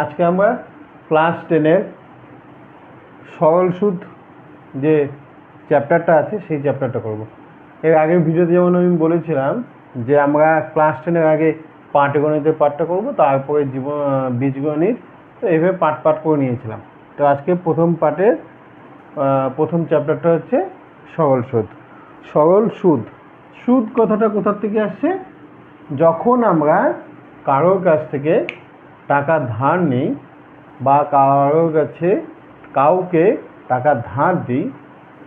আজকে আমরা ক্লাস 10-এর সরল সুদ যে চ্যাপ্টারটা আছে সেই চ্যাপ্টারটা করব। এর আগের ভিডিওতে যেমন আমি বলেছিলাম যে আমরা ক্লাস 10-এর আগে পাটিগণিতের পাঠটা করব, তারপরে বীজগণিত, তো এইভাবে পাঠ করে নিয়েছিলাম। তো আজকে প্রথম পাঠের প্রথম চ্যাপ্টারটা হচ্ছে সরল সুদ। সরল সুদ, সুদ কথাটা কোথা থেকে আসছে? যখন আমরা কারোর কাছ থেকে টাকা ধার নিই বা কারোর কাছে কাউকে টাকা ধার দিই,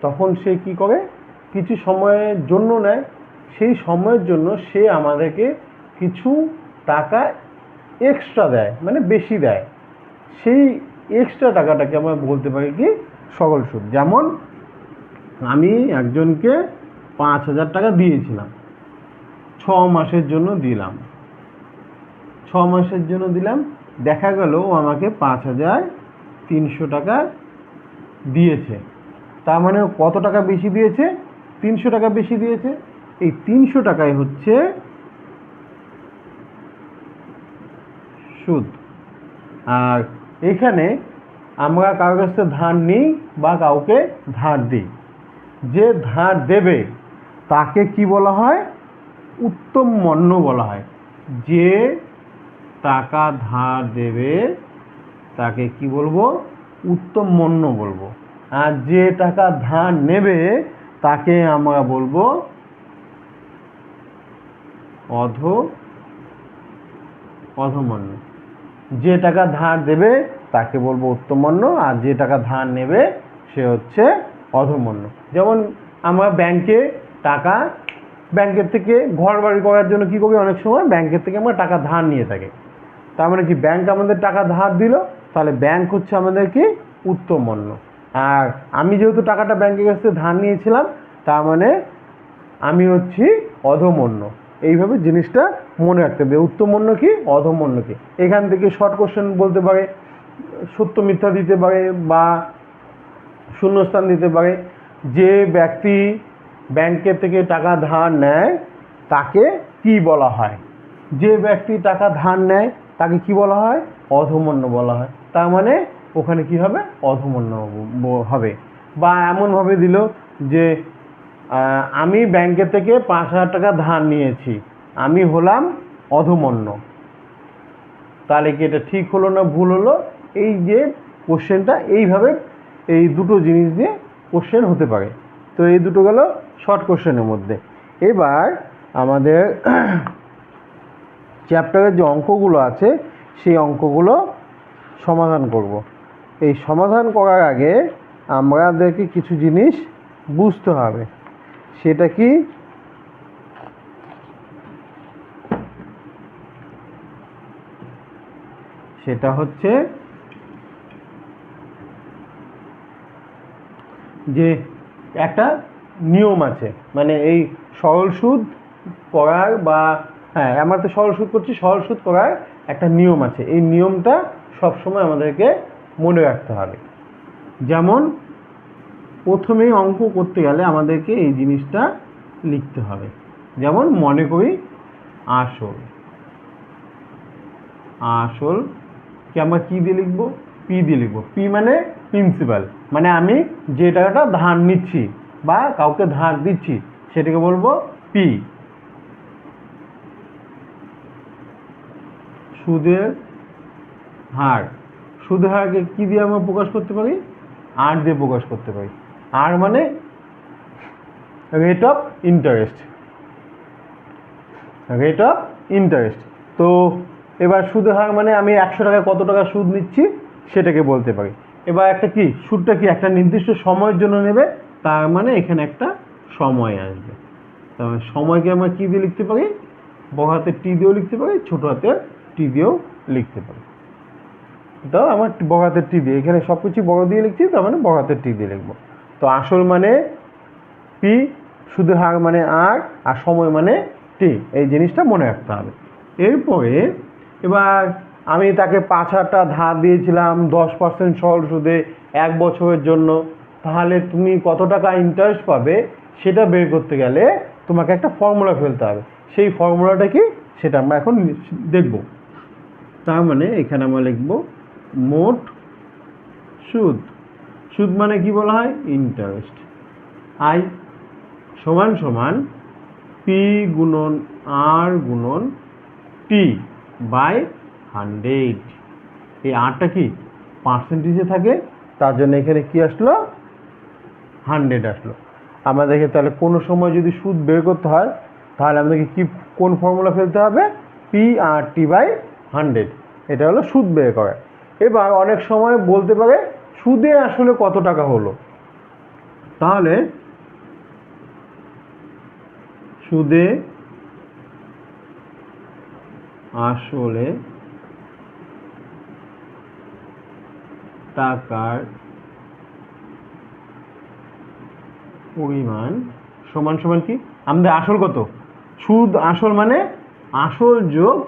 তখন সে কি করে, কিছু সময়ের জন্য নেয়। সেই সময়ের জন্য সে আমাদেরকে কিছু টাকা এক্সট্রা দেয়, মানে বেশি দেয়। সেই এক্সট্রা টাকাটাকে আমরা বলতে পারি কি সরল সুদ। যেমন আমি একজনকে 5,000 টাকা দিয়েছিলাম, 6 মাসের জন্য দিলাম, 6 মাসের জন্য দিলাম, দেখা গেল ও আমাকে 5,300 টাকা দিয়েছে। তার মানে কত টাকা বেশি দিয়েছে? 300 টাকা বেশি দিয়েছে। এই 300 টাকাই হচ্ছে সুদ। আর এখানে আমরা কারোর কাছ থেকে ধার নিই বা কাউকে ধার দিই, যে ধার দেবে তাকে কি বলা হয়? উত্তম মন্য বলা হয়। যে টাকা ধার দেবে তাকে কি বলবো? উত্তম মন্য বলবো। আর যে টাকা ধার নেবে তাকে আমরা বলবো অধমন্য। যে টাকা ধার দেবে তাকে বলবো উত্তমমন্য, আর যে টাকা ধার নেবে সে হচ্ছে অধমন্য। যেমন আমরা ব্যাংকের থেকে ঘর বাড়ি করার জন্য কি করি, অনেক সময় ব্যাংকের থেকে আমরা টাকা ধার নিয়ে থাকি। তার মানে কি, ব্যাংক আমাদের টাকা ধার দিল, তাহলে ব্যাংক হচ্ছে আমাদের কি উত্তমমন্য। আর আমি যেহেতু টাকাটা ব্যাংকের কাছ থেকে ধার নিয়েছিলাম, তার মানে আমি হচ্ছি অধমন্য। এইভাবে জিনিসটা মনে রাখতে হবে, উত্তমমন্য কি, অধমন্য কি। এখান থেকে শর্ট কোশ্চেন বলতে পারে, সত্য মিথ্যা দিতে পারে বা শূন্যস্থান দিতে পারে। যে ব্যক্তি ব্যাংকের থেকে টাকা ধার নেয় তাকে কি বলা হয়? যে ব্যক্তি টাকা ধার নেয় তাকে কি বলা হয়? অধমন্য বলা হয়। তার মানে ওখানে কি হবে? অধমন্য হবে। বা এমনভাবে দিল যে আমি ব্যাংকের থেকে 5,000 টাকা ধার নিয়েছি, আমি হলাম অধমন্য। তাহলে কি এটা ঠিক হলো না ভুল হলো? এই যে কোশ্চেনটা, এইভাবে এই দুটো জিনিস দিয়ে কোশ্চেন হতে পারে। তো এই দুটো গেল শর্ট কোশ্চেনের মধ্যে। এবার আমাদের চ্যাপ্টারের যে অঙ্কগুলো আছে সেই অঙ্কগুলো সমাধান করব। এই সমাধান করার আগে আমাদেরকে কিছু জিনিস বুঝতে হবে। সেটা কি? সেটা হচ্ছে যে একটা নিয়ম আছে, মানে এই সরল সুদ করার বা আমরা তো সরল সুদ করছি, সরল সুদ করার একটা নিয়ম আছে। এই নিয়মটা সবসময় আমাদেরকে মনে রাখতে হবে। যেমন প্রথমেই অঙ্ক করতে গেলে আমাদেরকে এই জিনিসটা লিখতে হবে। যেমন মনে করি আসলকে আমরা কি দিয়ে লিখবো? পি দিয়ে লিখবো। পি মানে প্রিন্সিপাল, মানে আমি যে টাকাটা ধার নিচ্ছি বা কাউকে ধার দিচ্ছি সেটাকে বলবো পি। সুদের হার, সুদের হারকে কি দিয়ে আমরা প্রকাশ করতে পারি? আর দিয়ে প্রকাশ করতে পারি। আর মানে রেট অফ ইন্টারেস্ট। তো এবার সুদের হার মানে আমি 100 টাকায় কত টাকা সুদ নিচ্ছি সেটাকে বলতে পারি। এবার একটা কি, সুদটা কি একটা নির্দিষ্ট সময়ের জন্য নেবে, তার মানে এখানে একটা সময় আসবে। তার সময়কে আমরা কি দিয়ে লিখতে পারি? বড় হাতের টি দিয়েও লিখতে পারি, ছোট হাতের টি দিয়েও লিখতে পারি। তো আমার বড় হাতের টি দিয়ে, এখানে সব কিছু বড় দিয়ে লিখছি, তার মানে বড় হাতের টি দিয়ে লিখবো। তো আসল মানে পি, সুদের হার মানে আর সময় মানে টি। এই জিনিসটা মনে রাখতে হবে। এরপরে এবার আমি তাকে 5,000 টাকা ধার দিয়েছিলাম 10% সরল সুদে 1 বছরের জন্য। তাহলে তুমি কত টাকা ইন্টারেস্ট পাবে সেটা বের করতে গেলে তোমাকে একটা ফর্মুলা ফেলতে হবে। সেই ফর্মুলাটা কি সেটা আমরা এখন দেখব। তার মানে এখানে আমরা লিখব মোট সুদ। সুদ মানে কি বলা হয়? ইন্টারেস্ট। আই সমান সমান পি গুণন আর গুণন টি বাই 100। এই আরটা কি পার্সেন্টেজে থাকে, তার জন্য এখানে কি আসলো? 100 আসলো। আমাদেরকে তাহলে কোনো সময় যদি সুদ বের করতে হয় তাহলে আমাদেরকে কি কোন ফর্মুলা ফেলতে হবে? P R T by 100। এটা হলো সুদ বের করা। এবার অনেক সময় বলতে পারে সুদে আসলে কত টাকা হলো। তাহলে সুদে আসলে টাকার পরিমাণ সমান সমান কি? আমাদের আসল কত? সুদ আসল মানে আসল যোগ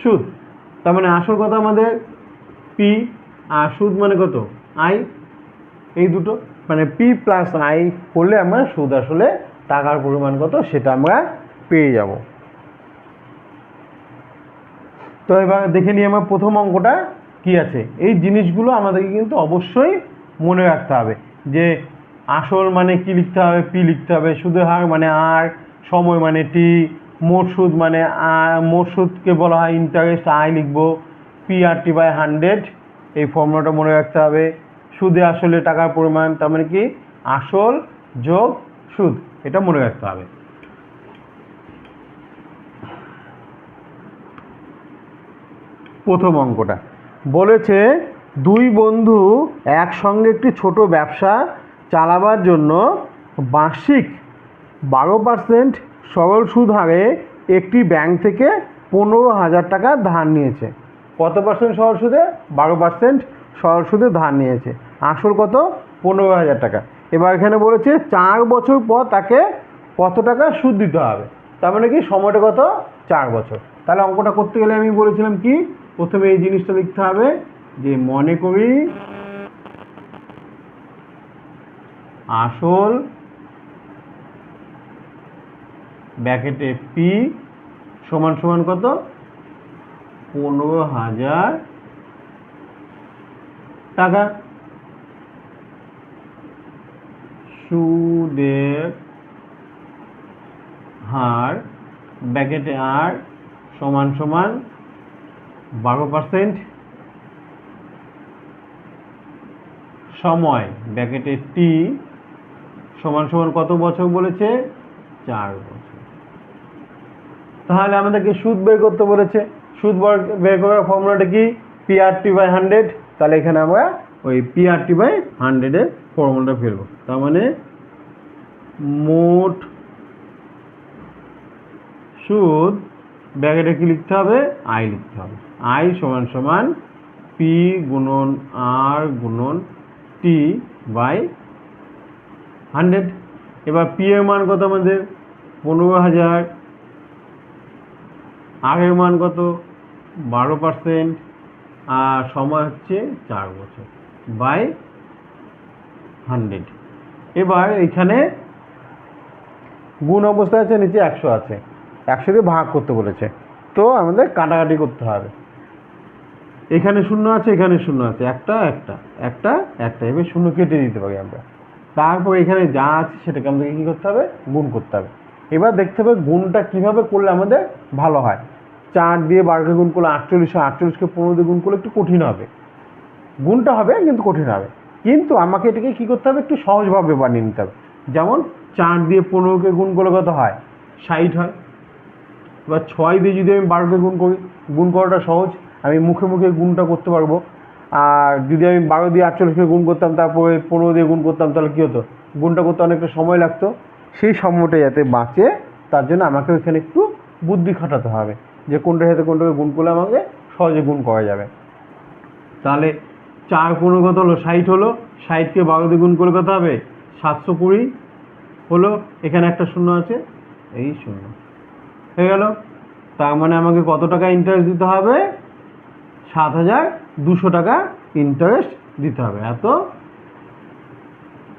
সুদ। তার মানে আসল কত আমাদের? পি, আর সুদ মানে কত? আই। এই দুটো মানে পি প্লাস আই করলে আমরা সুদ আসলে টাকার পরিমাণ কত সেটা আমরা পেয়ে যাব। তো এবার দেখে নিই আমার প্রথম অঙ্কটা কি আছে। এই জিনিসগুলো আমাদেরকে কিন্তু অবশ্যই মনে রাখতে হবে যে আসল মানে কি লিখতে হবে? পি লিখতে হবে, সুদের হার মানে আর, সময় মানে টি, মোট সুদ মানে মোট সুদকে বলা হয় ইন্টারেস্ট, আই লিখবো, পি আর টি বাই 100। এই ফর্মুলাটা মনে রাখতে হবে। সুদে আসলে টাকার পরিমাণ তার মানে কি? আসল যোগ সুদ, এটা মনে রাখতে হবে। প্রথম অঙ্কটা বলেছে দুই বন্ধু একসঙ্গে একটি ছোট ব্যবসা চালাবার জন্য বার্ষিক 12% সরল সুদ হারে একটি ব্যাংক থেকে 15,000 টাকা ধার নিয়েছে। কত পার্সেন্ট সরল সুদে? 12% সরল সুদে ধার নিয়েছে। আসল কত? 15,000 টাকা। এবার এখানে বলেছে 4 বছর পর তাকে কত টাকা সুদ দিতে হবে। তার মানে কি সময়টা কত? 4 বছর। তাহলে অঙ্কটা করতে গেলে আমি বলেছিলাম কি প্রথমে এই জিনিসটা লিখতে হবে যে মনে করি আসল ব্র্যাকেটে পি সমান সমান কত? 15,000 টাকা। সুদের হার ব্র্যাকেটে আর সমান সমান 12%, সময় ব্র্যাকেটে টি সমান সমান কত বছর বলেছে? 4 বছর। তাহলে আমাদেরকে সুদ বের করতে বলেছে। সুদ বের করার ফর্মুলাটা কি? P R T by 100। তাহলে এখানে আমরা ওই পি আর টি বাই 100 এর ফর্মুলাটা ফেলবো। তার মানে মোট সুদ ব্র্যাকেটে কি লিখতে হবে? আই লিখতে হবে। আই সমান সমান পি গুণন আর গুণন টি বাই 100। এবার পি এর মান কত আমাদের? 15,000। আর এর মান কত? 12%, আর সময় হচ্ছে 4 বছর বাই 100। এবার এখানে গুণ অবস্থা আছে, নিচে 100 আছে, 100 দিয়ে ভাগ করতে বলেছে, তো আমাদের কাটাকাটি করতে হবে। এখানে শূন্য আছে, এখানে শূন্য আছে, একটা একটা একটা একটা, এবার শূন্য কেটে দিতে পারি আমরা। তারপর এখানে যা আছে সেটাকে আমাদেরকে কী করতে হবে? গুণ করতে হবে। এবার দেখতে হবে গুণটা কিভাবে করলে আমাদের ভালো হয়। 4 দিয়ে 12কে গুণ করলে 48, 48কে 15 দিয়ে গুণ করলে একটু কঠিন হবে, গুণটা হবে কিন্তু কঠিন হবে। কিন্তু আমাকে এটাকে কী করতে হবে? একটু সহজভাবে বানিয়ে নিতে হবে। যেমন 4 দিয়ে 15কে গুণ করলে কত হয়? 60 হয়। এবার 6 দিয়ে যদি আমি 12কে গুণ করি, গুণ করাটা সহজ, আমি মুখে মুখে গুণটা করতে পারবো। আর যদি আমি 12 দিয়ে 48কে গুণ করতাম তারপরে 15 দিয়ে গুণ করতাম তাহলে কী হতো? গুণটা করতে অনেকটা সময় লাগতো। সেই সময়টা যাতে বাঁচে তার জন্য আমাকে ওইখানে একটু বুদ্ধি খাটাতে হবে যে কোনটার সাথে কোনটাকে গুণ করলে আমাকে সহজে গুণ করা যাবে। তাহলে 4 15 কত হলো? 60 হলো। 60কে 12 দিয়ে গুণ করলে কত হবে? 720 হলো। এখানে একটা শূন্য আছে, এই শূন্য হয়ে গেল। তার মানে আমাকে কত টাকা ইন্টারেস্ট দিতে হবে? 7,200 টাকা ইন্টারেস্ট দিতে হবে, এত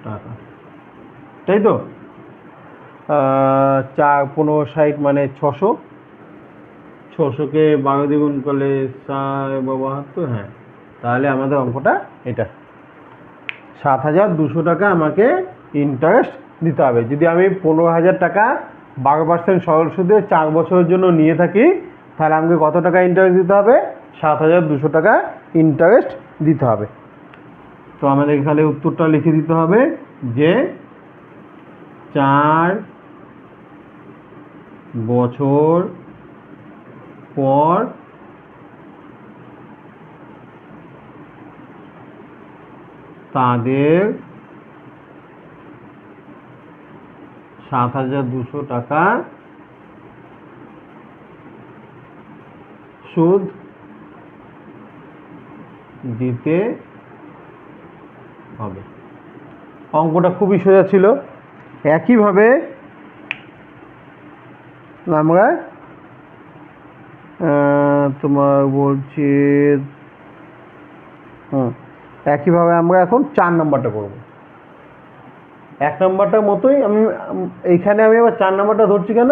টাকা, তাই তো? 4 15 60 মানে 600, 600কে 12 দিয়ে গুণ করলে 72, হ্যাঁ, তাহলে আমাদের অঙ্কটা এটা 7,200 টাকা আমাকে ইন্টারেস্ট দিতে হবে। যদি আমি 15,000 টাকা 12% সরল সুদে 4 বছরের জন্য নিয়ে থাকি, তাহলে আমাকে কত টাকা ইন্টারেস্ট দিতে হবে? 7,200 টাকা ইন্টারেস্ট দিতে হবে। তো আমাদের এখানে উত্তরটা লিখে দিতে হবে যে 4 বছর পর তাদের 7,200 টাকা সুদ দিতে হবে। অঙ্কটা খুবই সোজা ছিল। একইভাবে আমরা তোমার বলছি একইভাবে আমরা এখন 4 নম্বরটা করব। 1 নম্বরটার মতোই আমি এইখানে আমি আবার 4 নম্বরটা ধরছি কেন,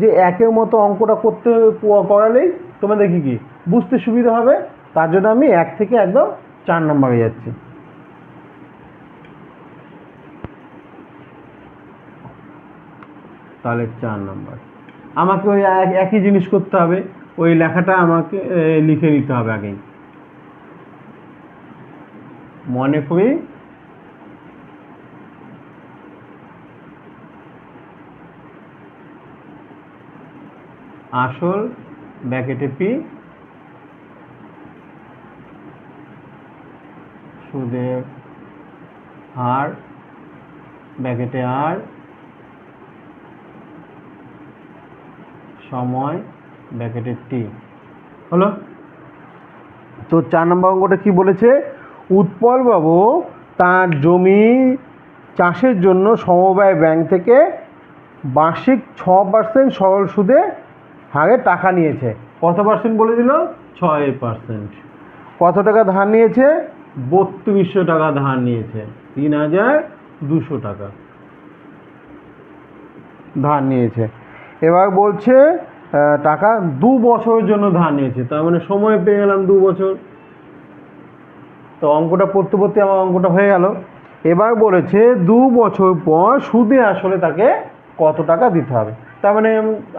যে একের মতো অঙ্কটা করালেই তোমাদের কি বুঝতে সুবিধা হবে, তার জন্য আমি 1 থেকে একদম 4 নম্বরে যাচ্ছি। তাহলে 4 নম্বর আমাকে ওই একই জিনিস করতে হবে, ওই লেখাটা আমাকে লিখে নিতে হবে আগেই। মনে করি আসল ব্র্যাকেটে পি, সুদের হার ব্র্যাকেটে আর, সময় ব্র্যাকেটে টি। হলো। তো 4 নম্বর অঙ্কটা কি বলেছে? উৎপলবাবু তার জমি চাষের জন্য সমবায় ব্যাংক থেকে বার্ষিক 6% সরল সুদে হারে টাকা নিয়েছে। কত পার্সেন্ট বলে দিল? 6%। কত টাকা ধার নিয়েছে? 3200 টাকা ধার নিয়েছে। 3,200 টাকা ধার নিয়েছে। এবার বলছে টাকা 2 বছরের জন্য ধার নিয়েছে, তার মানে সময় পেয়ে গেলাম 2 বছর। তো অঙ্কটা পড়তে পড়তে আমার অঙ্কটা হয়ে গেল। এবার বলেছে 2 বছর পর সুদে আসলে তাকে কত টাকা দিতে হবে। তার মানে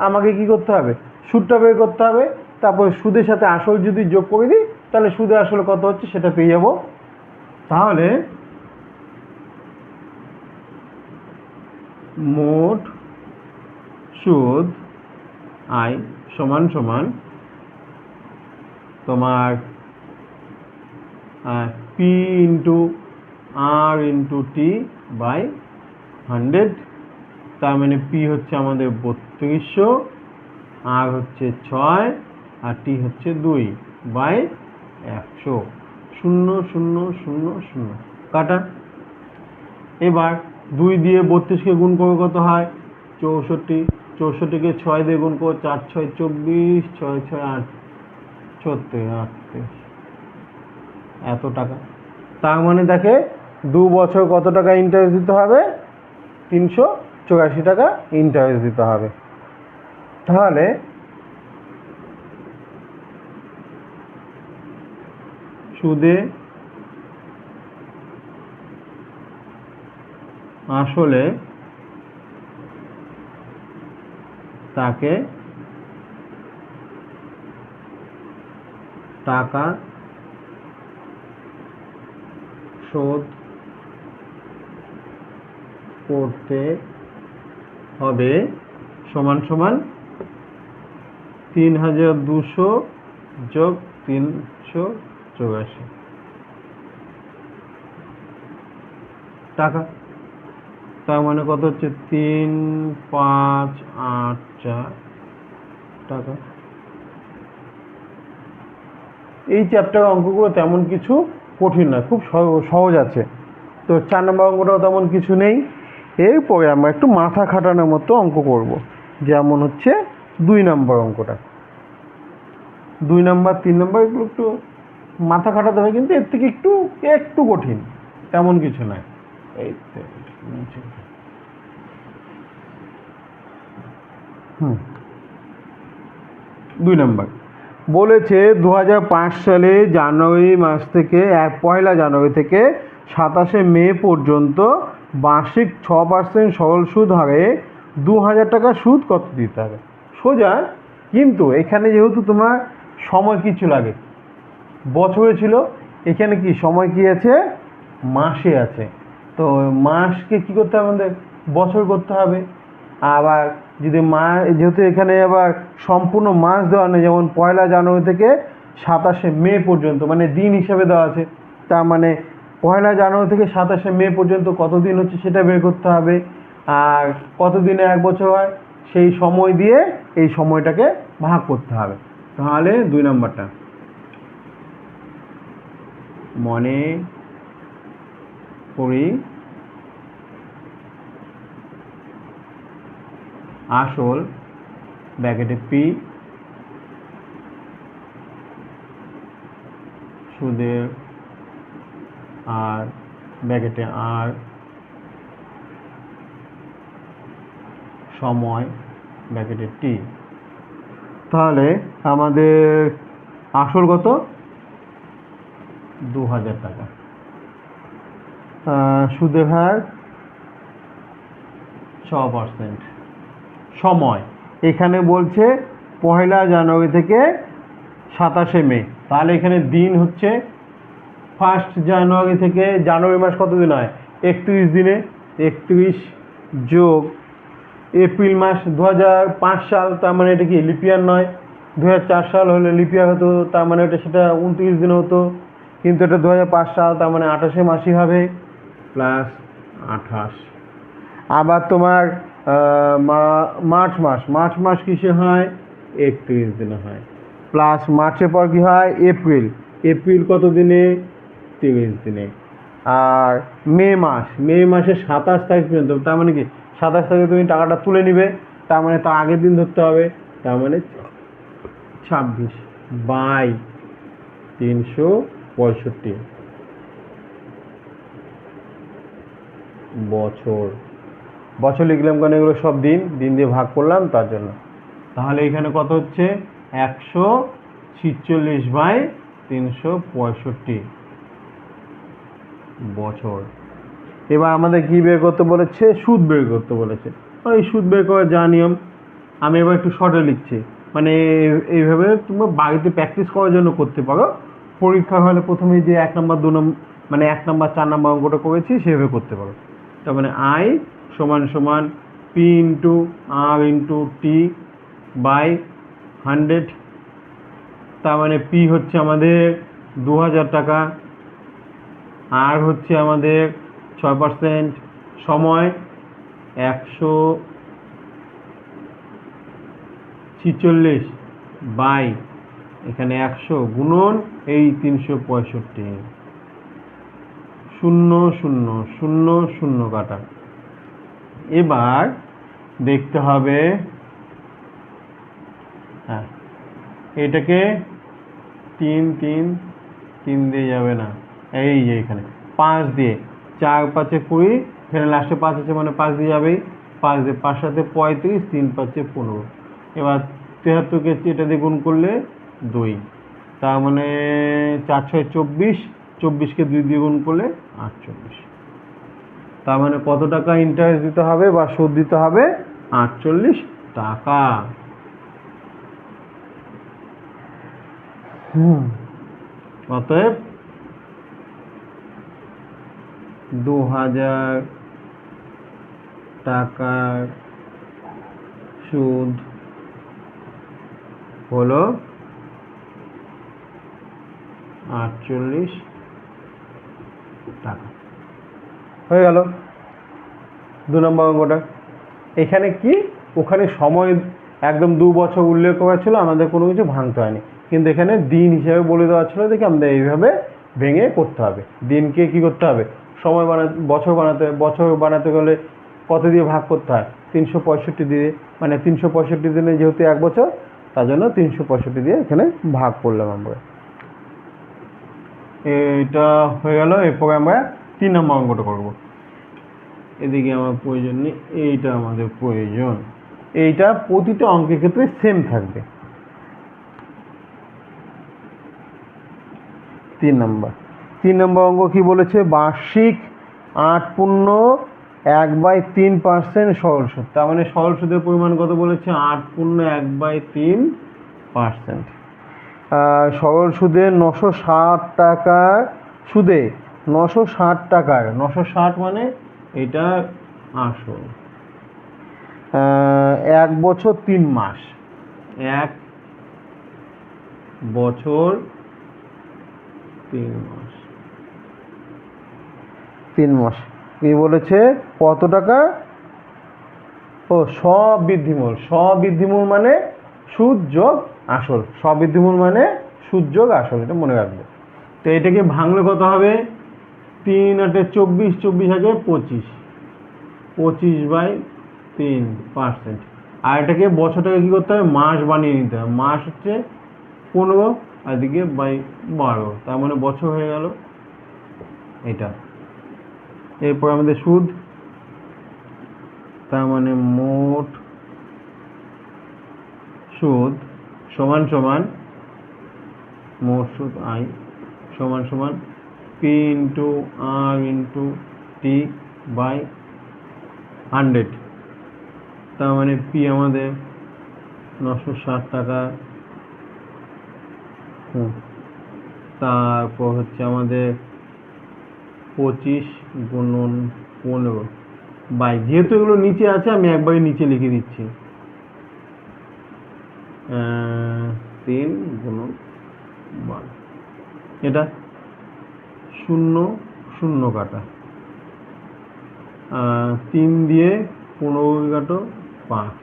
আমাকে কি করতে হবে? সুদটা বের করতে হবে, তারপর সুদের সাথে আসল যদি যোগ করে দিই, তাহলে সুদে আসলে কত হচ্ছে সেটা পেয়ে যাব। তাহলে মোট সুদ আই সমান সমান তোমার P into R into T by 100। তার মানে পি হচ্ছে আমাদের 3200, আর হচ্ছে 6, আর টি হচ্ছে 2 বাই 100। 0 0 0 0 কাটা। এবার 2 দিয়ে 32কে গুণ করবে, কত হয়? 64। 64কে 6 দিয়ে গুণ করো, 4 6 24, 6 6 8 36 38, এত টাকা। তার মানে দেখে 2 বছর কত টাকা ইন্টারেস্ট দিতে হবে? 384 টাকা ইন্টারেস্ট দিতে হবে। তাহলে সুদে আসলে তাকে টাকা শোধ করতে হবে সমান সমান 3,200 যোগ 384 টাকা। তার মানে কত হচ্ছে? 3,584 টাকা। এই চ্যাপ্টার অঙ্কগুলো তেমন কিছু কঠিন নয়, খুব সহজ আছে। তো 4 নম্বর অঙ্কটাও তেমন কিছু নেই। এরপরে আমরা একটু মাথা খাটানোর মতো অঙ্ক করব, যেমন হচ্ছে 2 নম্বর অঙ্কটা। 2 নম্বর 3 নম্বর এগুলো একটু মাথা খাটাতে হবে, কিন্তু এর থেকে একটু একটু কঠিন, তেমন কিছু নয়। এই 2 নম্বর বলেছে 2005 সালে জানুয়ারি মাস থেকে পয়লা জানুয়ারি থেকে 27শে মে পর্যন্ত বার্ষিক 6% সরল সুদ হারে 2000 টাকা সুদ কত দিতে হবে। সোজা, কিন্তু এখানে যেহেতু তোমার সময় কিছু লাগে, বছরে ছিল, এখানে কি সময় কি আছে, মাসে আছে। তো মাসকে কি করতে হবে আমাদের, বছর করতে হবে। আবার যদি যেহেতু এখানে আবার সম্পূর্ণ মাস দেওয়া নেই, যেমন পয়লা জানুয়ারি থেকে 27শে মে পর্যন্ত, মানে দিন হিসেবে দেওয়া আছে, তার মানে পয়লা জানুয়ারি থেকে 27শে মে পর্যন্ত কত দিন হচ্ছে সেটা বের করতে হবে। আর কত দিনে 1 বছর হয় সেই সময় দিয়ে এই সময়টাকে ভাগ করতে হবে। তাহলে 2 নম্বরটা মনে করি আসল ব্র্যাকেটে পি সুদের আর ব্র্যাকেটে আর সময় ব্র্যাকেটে টি। তাহলে আমাদের আসল কত, 2000 টাকা। সুদের হার 6%। সময় এখানে বলছে পয়লা জানুয়ারি থেকে 27শে মে, তাহলে এখানে দিন হচ্ছে 1 জানুয়ারি থেকে জানুয়ারি মাস কত দিন হয়, 31 দিনে, 31 যোগ এপ্রিল মাস 2005 সাল, তার মানে এটা কি লিপিয়ার নয়, 2004 সাল হলে লিপিয়ার হতো, তার মানে সেটা 29 দিনে হতো, কিন্তু এটা 2005 সাল, তার মানে 28শে মাসই হবে, প্লাস 28। আবার তোমার মার্চ মাস কিসে হয়, 31 দিনে হয়, প্লাস মার্চের পর কি হয়, এপ্রিল কত দিনে, 30 দিনে। আর মে মাসের 27 তারিখ পর্যন্ত, তার মানে কি 27 তারিখে তুমি টাকাটা তুলে নিবে, তার মানে তার আগের দিন ধরতে হবে, তার মানে 26/365 বছর লিখলাম কারণ এগুলো সব দিন দিয়ে ভাগ করলাম তার জন্য। তাহলে এখানে কত হচ্ছে, 146/365 বছর। এবার আমাদের কি বের করতে বলেছে, সুদ বের করতে বলেছে। ওই সুদ বের করার যা নিয়ম, আমি এবার একটু শর্টে লিখছি, মানে এইভাবে তোমরা বাড়িতে প্র্যাকটিস করার জন্য করতে পারো। পরীক্ষা হলে প্রথমে যে 1 নম্বর 2 নম্বর মানে 1 নম্বর 4 নম্বর অঙ্কটা করেছি সেভাবে করতে পারো। তার মানে আই সমান সমান P into R into T by 100। তার মানে পি হচ্ছে আমাদের 2000 টাকা, আর হচ্ছে আমাদের 6%, সময় 146 বাই এখানে 100 গুণন এই 365, 0 0 0 0 কাটা। এবার দেখতে হবে, হ্যাঁ এটাকে 3 দিয়ে যাবে না, এই যে এখানে 5 দিয়ে, 4 5 20, এখানে লাস্টে 5 আছে মানে 5 দিয়ে যাবেই, 5 দিয়ে 5 7 35, 3 5 15। এবার 73কে এটা দিয়ে গুণ করলে 2, তার মানে 4 6 24, 24কে 2 দিয়ে গুণ করলে 48। তার মানে কত টাকা ইন্টারেস্ট দিতে হবে বা সুদ দিতে হবে, 48 টাকা। অতএব 2000 টাকার সুদ হলো 48 টাকা। হয়ে গেল 2 নম্বর অঙ্কটা। এখানে কি, ওখানে সময় একদম 2 বছর উল্লেখ করা ছিল, আমাদের কোনো কিছু ভাঙতে হয়নি, কিন্তু এখানে দিন হিসেবে বলে দেওয়া ছিল, দেখে আমাদের এইভাবে ভেঙে করতে হবে। দিনকে কি করতে হবে, সময় বছর বানাতে গেলে কত দিয়ে ভাগ করতে হয়, 365 দিয়ে, মানে 365 দিনে যেহেতু 1 বছর, তার জন্য 365 দিয়ে এখানে ভাগ করলাম আমরা। এটা হয়ে গেল। এরপরে আমরা 3 নম্বর অঙ্কটা করব। এদিকে আমার প্রয়োজন নেই, এইটা আমাদের প্রয়োজন। এইটা প্রতিটা অঙ্কের ক্ষেত্রে সেম থাকবে। 3 নম্বর অঙ্ক কি বলেছে, বার্ষিক 8.1/3% সরল সুদ। তার মানে সরল সুদের পরিমাণ কত বলেছে, 8.1/3%। সরল সুদে 960 টাকার সুদে 960 টাকার 960 মানে এটা আসল, 1 বছর 3 মাস, 1 বছর 3 মাস, 3 মাস কি বলেছে, কত টাকা, ও স্ববৃদ্ধিমূল। স্ববৃদ্ধিমূল মানে সুদ যোগ আসল, স্ববৃদ্ধিমূল মানে সুদ যোগ আসল, এটা মনে রাখবে। তো এটাকে ভাঙলে কত হবে, 3 8 24, 24 আগে 25, 25/3%। আর এটাকে বছরটাকে কী করতে হবে, মাস বানিয়ে নিতে হবে। মাস হচ্ছে 15 আর এদিকে 12, তার মানে বছর হয়ে গেল এটা। এরপর আমাদের সুদ, তার মানে মোট সুদ সমান সমান মোট সুদ আই সমান সমান P × R × T/100। তার মানে P আমাদের 960 টাকা, তারপর হচ্ছে আমাদের 25 × 15 বাই, যেহেতু এগুলো নিচে আছে আমি একবারই নিচে লিখে দিচ্ছি, 3 × 12, এটা 0 0 কাটা, 3 দিয়ে 15কে কাটো 5,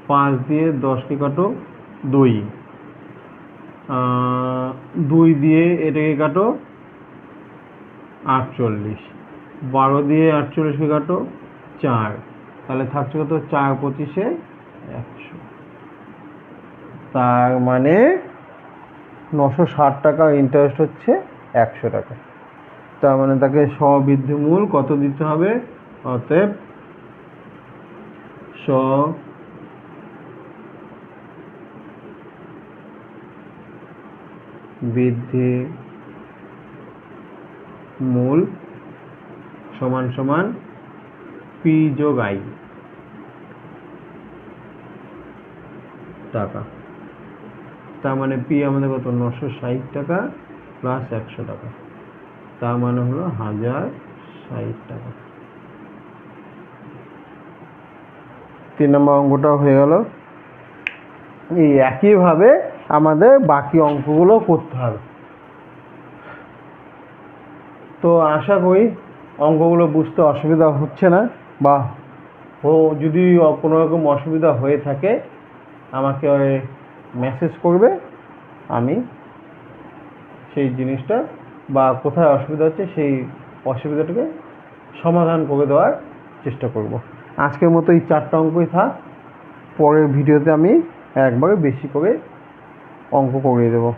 5 দিয়ে 10কে কাটো 2, 2 দিয়ে এটাকে কাটো 48, 12 দিয়ে 48কে কাটো 4, তাহলে থাকছে কত, 4 25 100। তার মানে 960 টাকা, ইন্টারেস্ট হচ্ছে 100 টাকা। তার মানে তাকে স্ববৃদ্ধিমূল কত দিতে হবে, অতএব স্ববৃদ্ধিমূল সমান সমান P যোগ I টাকা। তার মানে P আমাদের কত, 960 টাকা প্লাস 100 টাকা, তার মানে হলো 1060 টাকা। 3 নম্বর অঙ্কটাও হয়ে গেল। এই একইভাবে আমাদের বাকি অঙ্কগুলো করতে হবে। তো আশা করি অঙ্কগুলো বুঝতে অসুবিধা হচ্ছে না, বা যদি কোনো রকম অসুবিধা হয়ে থাকে আমাকে মেসেজ করবে, আমি সেই জিনিসটা বা কোথায় অসুবিধা হচ্ছে সেই অসুবিধাটাকে সমাধান করে দেওয়ার চেষ্টা করব। আজকের মতো এই 4টা অঙ্কই থাক, পরের ভিডিওতে আমি একবারে বেশি করে অঙ্ক করিয়ে দেবো।